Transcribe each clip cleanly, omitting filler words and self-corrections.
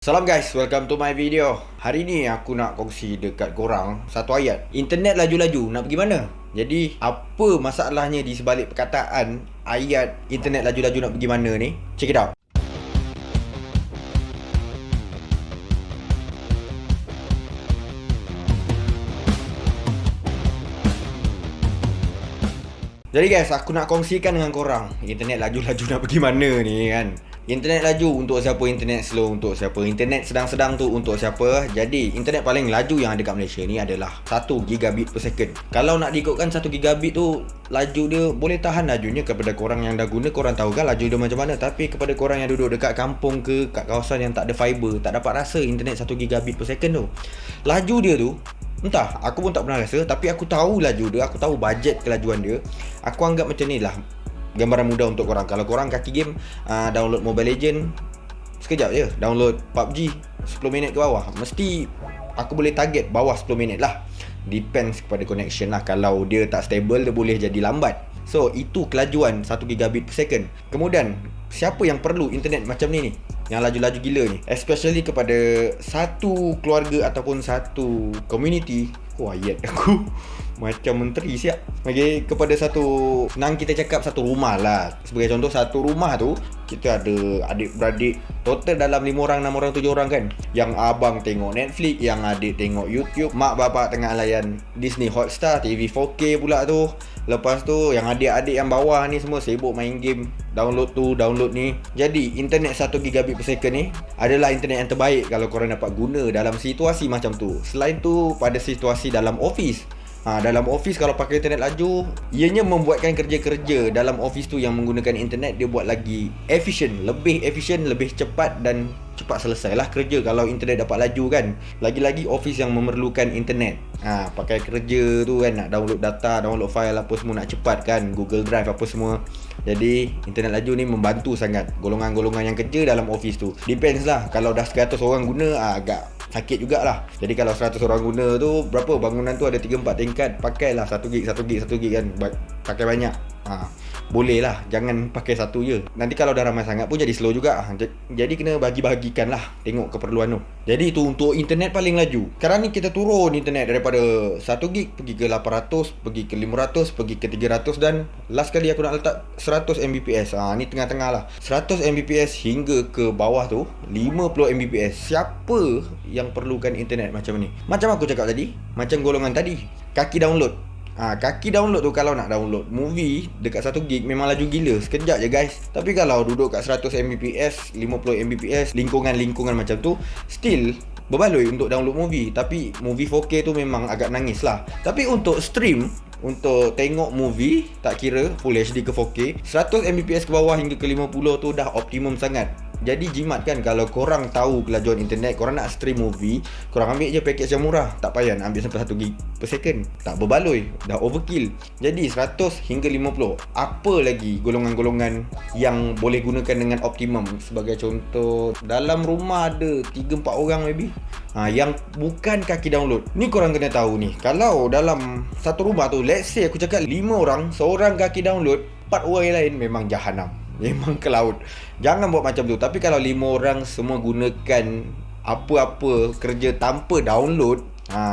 Salam guys, welcome to my video. Hari ni aku nak kongsi dekat korang satu ayat. Internet laju-laju, nak pergi mana? Jadi, apa masalahnya di sebalik perkataan ayat internet laju-laju nak pergi mana ni? Check it out. Jadi guys, aku nak kongsikan dengan korang internet laju-laju nak pergi mana ni kan. Internet laju untuk siapa, internet slow untuk siapa, internet sedang-sedang tu untuk siapa. Jadi internet paling laju yang ada kat Malaysia ni adalah 1 gigabit per second. Kalau nak diikutkan 1 gigabit tu, laju dia boleh tahan lajunya kepada korang yang dah guna. Korang tahu kan laju dia macam mana. Tapi kepada korang yang duduk dekat kampung ke, kat kawasan yang tak ada fiber, tak dapat rasa internet 1 gigabit per second tu, laju dia tu entah, aku pun tak pernah rasa. Tapi aku tahu laju dia, aku tahu bajet kelajuan dia. Aku anggap macam ni lah gambaran mudah untuk korang. Kalau korang kaki game, download Mobile Legend sekejap je, download PUBG 10 minit ke bawah, mesti aku boleh target bawah 10 minit lah. Depends kepada connection lah. Kalau dia tak stable, dia boleh jadi lambat. So itu kelajuan 1 gigabit per second. Kemudian siapa yang perlu internet macam ni yang laju-laju gila ni, especially kepada satu keluarga ataupun satu community. Ayat aku macam menteri siap. Okay, kepada satu, senang kita cakap satu rumah lah. Sebagai contoh, satu rumah tu kita ada adik-beradik, total dalam 5 orang, 6 orang, 7 orang kan. Yang abang tengok Netflix, yang adik tengok YouTube, mak bapak tengah layan Disney Hotstar, TV 4K pula tu. Lepas tu yang adik-adik yang bawah ni semua sibuk main game, download tu, download ni. Jadi internet 1 gigabit per second ni adalah internet yang terbaik kalau korang dapat guna dalam situasi macam tu. Selain tu, pada situasi dalam office, dalam office kalau pakai internet laju, ianya membuatkan kerja-kerja dalam office tu yang menggunakan internet, dia buat lagi efisien, lebih cepat dan cepat selesailah kerja kalau internet dapat laju kan. Lagi-lagi office yang memerlukan internet, pakai kerja tu kan, nak download data, download file apa semua nak cepat kan, Google Drive apa semua. Jadi internet laju ni membantu sangat golongan-golongan yang kerja dalam office tu. Depends lah, kalau dah 100 orang guna, agak sakit jugalah. Jadi kalau 100 orang guna tu, berapa bangunan tu ada 3-4 tingkat, pakailah 1 gig kan, pakai banyak. Boleh lah, jangan pakai satu je. Nanti kalau dah ramai sangat pun jadi slow juga. Jadi kena bagi-bagikan lah, tengok keperluan tu. Jadi itu untuk internet paling laju. Sekarang ni kita turun internet daripada 1 gig pergi ke 800, pergi ke 500, pergi ke 300, dan last kali aku nak letak 100 Mbps. Ni tengah-tengah lah, 100 Mbps hingga ke bawah tu 50 Mbps. Siapa yang perlukan internet macam ni? Macam aku cakap tadi, macam golongan tadi, kaki download. Kaki download tu, kalau nak download movie dekat 1 gig memang laju gila, sekejap je guys. Tapi kalau duduk kat 100 Mbps, 50 Mbps, lingkungan macam tu, still berbaloi untuk download movie. Tapi movie 4K tu memang agak nangis lah. Tapi untuk stream, untuk tengok movie, tak kira Full HD ke 4K, 100 Mbps ke bawah hingga ke 50 tu dah optimum sangat. Jadi jimat kan, kalau korang tahu kelajuan internet, korang nak stream movie, korang ambil je package yang murah. Tak payah nak ambil sampai 1 gig per second, tak berbaloi, dah overkill. Jadi 100 hingga 50. Apa lagi golongan-golongan yang boleh gunakan dengan optimum? Sebagai contoh, dalam rumah ada 3-4 orang maybe, yang bukan kaki download. Ni korang kena tahu ni, kalau dalam satu rumah tu, let's say aku cakap 5 orang, seorang kaki download, 4 orang yang lain memang jahanam, memang ke laut. Jangan buat macam tu. Tapi kalau 5 orang semua gunakan apa-apa kerja tanpa download,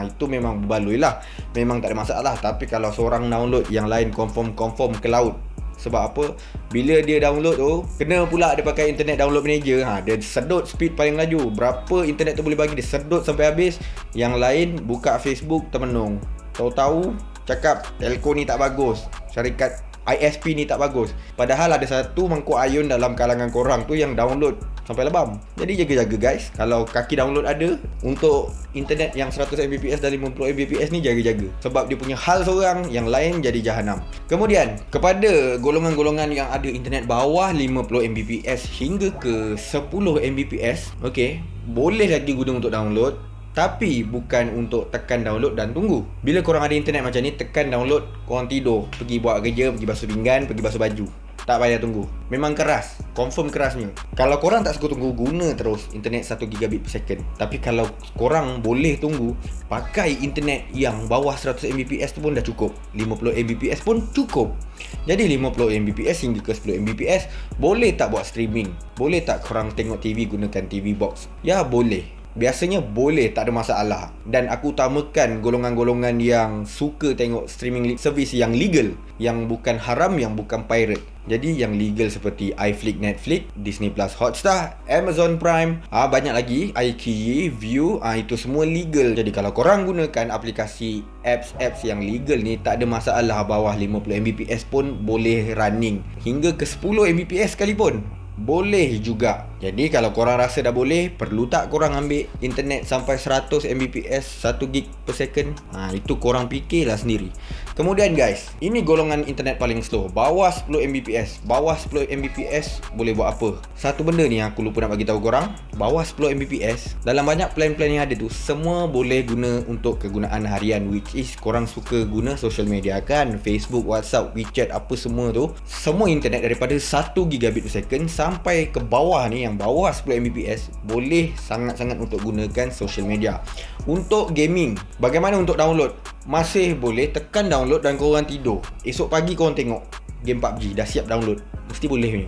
itu memang berbaloi lah, memang tak ada masalah. Tapi kalau seorang download, yang lain confirm ke laut. Sebab apa? Bila dia download tu, kena pula dia pakai internet download manager. Dia sedut speed paling laju. Berapa internet tu boleh bagi, dia sedut sampai habis. Yang lain buka Facebook termenung, tahu-tahu cakap telco ni tak bagus, syarikat ISP ni tak bagus. Padahal ada satu mangkuk ayun dalam kalangan korang tu yang download sampai lebam. Jadi jaga-jaga guys. Kalau kaki download ada untuk internet yang 100 Mbps dan 50 Mbps ni, jaga-jaga. Sebab dia punya hal seorang, yang lain jadi jahanam. Kemudian kepada golongan-golongan yang ada internet bawah 50 Mbps hingga ke 10 Mbps, okay, boleh lagi guna untuk download. Tapi bukan untuk tekan download dan tunggu. Bila korang ada internet macam ni, tekan download, korang tidur, pergi buat kerja, pergi basuh pinggan, pergi basuh baju. tak payah tunggu. Memang keras, confirm kerasnya. Kalau korang tak suka tunggu, guna terus internet 1 gigabit per second. Tapi kalau korang boleh tunggu, pakai internet yang bawah 100 Mbps tu pun dah cukup. 50 Mbps pun cukup. Jadi 50 Mbps hingga ke 10 Mbps, boleh tak buat streaming? Boleh tak korang tengok TV gunakan TV box? Ya boleh. Biasanya boleh, tak ada masalah. Dan aku utamakan golongan-golongan yang suka tengok streaming service yang legal, yang bukan haram, yang bukan pirate. Jadi yang legal seperti iFlix, Netflix, Disney Plus, Hotstar, Amazon Prime, banyak lagi, iQIYI, View, itu semua legal. Jadi kalau korang gunakan aplikasi apps yang legal ni, tak ada masalah. Bawah 50 Mbps pun boleh running. Hingga ke 10 Mbps sekalipun boleh juga. Jadi kalau korang rasa dah boleh, perlu tak korang ambil internet sampai 100 Mbps 1 gig per second? Itu korang fikirlah sendiri. Kemudian guys, ini golongan internet paling slow, bawah 10 Mbps. Bawah 10 Mbps boleh buat apa? Satu benda ni aku lupa nak bagi tahu korang. Bawah 10 Mbps, dalam banyak plan-plan yang ada tu, semua boleh guna untuk kegunaan harian, which is korang suka guna social media kan, Facebook, WhatsApp, WeChat, apa semua tu. Semua internet daripada 1 gigabit per second sampai ke bawah ni, yang bawah 10 Mbps, boleh sangat-sangat untuk gunakan social media. Untuk gaming, bagaimana untuk download? Masih boleh tekan download dan korang tidur. Esok pagi korang tengok game PUBG dah siap download. Mesti boleh ni.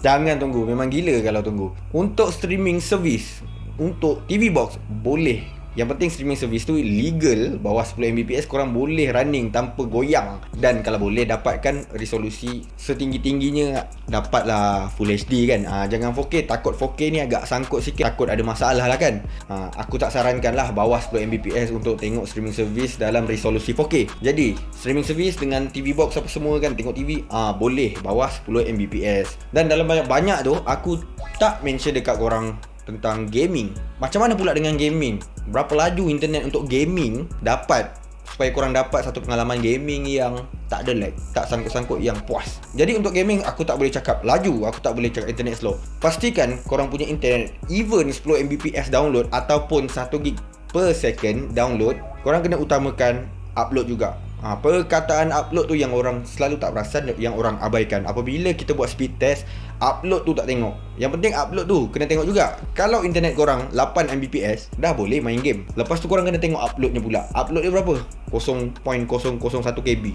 Jangan tunggu, memang gila kalau tunggu. Untuk streaming service, untuk TV box boleh. Yang penting streaming service tu legal, bawah 10 Mbps korang boleh running tanpa goyang. Dan kalau boleh dapatkan resolusi setinggi-tingginya, dapatlah Full HD kan. Jangan 4K, takut 4K ni agak sangkut sikit, takut ada masalah lah kan. Aku tak sarankan lah bawah 10 Mbps untuk tengok streaming service dalam resolusi 4K. Jadi streaming service dengan TV box apa semua kan, tengok TV, boleh bawah 10 Mbps. Dan dalam banyak-banyak tu, aku tak mention dekat korang tentang gaming. Macam mana pula dengan gaming? Berapa laju internet untuk gaming dapat, supaya korang dapat satu pengalaman gaming yang tak ada lag, tak sangkut-sangkut, yang puas. Jadi untuk gaming aku tak boleh cakap laju, aku tak boleh cakap internet slow. Pastikan korang punya internet even 10 Mbps download ataupun 1 gig per second download, korang kena utamakan upload juga. Perkataan upload tu yang orang selalu tak perasan, yang orang abaikan. Apabila kita buat speed test, upload tu tak tengok. Yang penting upload tu kena tengok juga. Kalau internet korang 8 Mbps, dah boleh main game. Lepas tu korang kena tengok uploadnya pula. Upload dia berapa? 0.001 KB.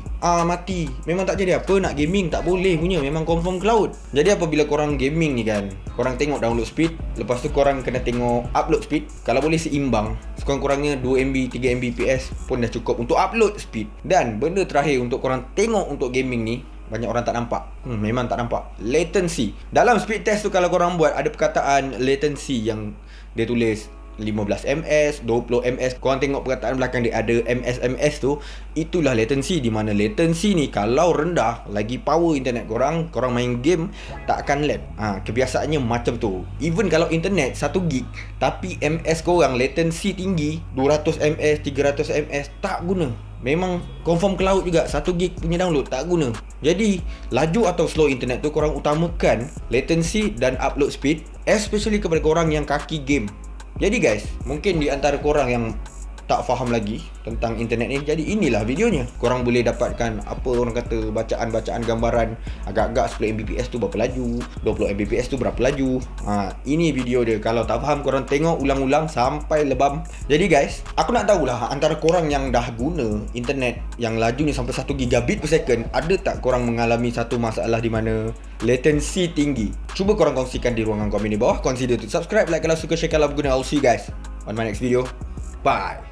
Mati. Memang tak jadi apa nak gaming, tak boleh punya. Memang confirm cloud. Jadi apabila korang gaming ni kan, korang tengok download speed, lepas tu korang kena tengok upload speed. Kalau boleh seimbang, sekurang-kurangnya 2 MB, 3 Mbps pun dah cukup untuk upload speed. Dan benda terakhir untuk korang tengok untuk gaming ni, banyak orang tak nampak. Memang tak nampak. Latency. Dalam speed test tu kalau korang buat, ada perkataan latency yang dia tulis 15 ms, 20 ms. Korang tengok perkataan belakang dia ada ms tu, itulah latency. Di mana latency ni kalau rendah, lagi power internet korang, korang main game tak akan lag. Kebiasaannya macam tu. Even kalau internet 1 gig tapi ms korang latency tinggi, 200 ms, 300 ms, tak guna. Memang confirm cloud juga, 1 gig punya download tak guna. Jadi laju atau slow internet tu korang utamakan latency dan upload speed, especially kepada korang yang kaki game. Jadi guys, mungkin di antara korang yang tak faham lagi tentang internet ni, jadi inilah videonya. Korang boleh dapatkan apa orang kata, bacaan-bacaan gambaran. Agak-agak 10 Mbps tu berapa laju, 20 Mbps tu berapa laju. Ini video dia. Kalau tak faham, korang tengok ulang-ulang sampai lebam. Jadi guys, aku nak tahulah antara korang yang dah guna internet yang laju ni sampai 1 gigabit per second, ada tak korang mengalami satu masalah di mana latency tinggi? Cuba korang kongsikan di ruangan komen di bawah. Consider to subscribe, like kalau suka, share kalau berguna. I'll see you guys on my next video. Bye.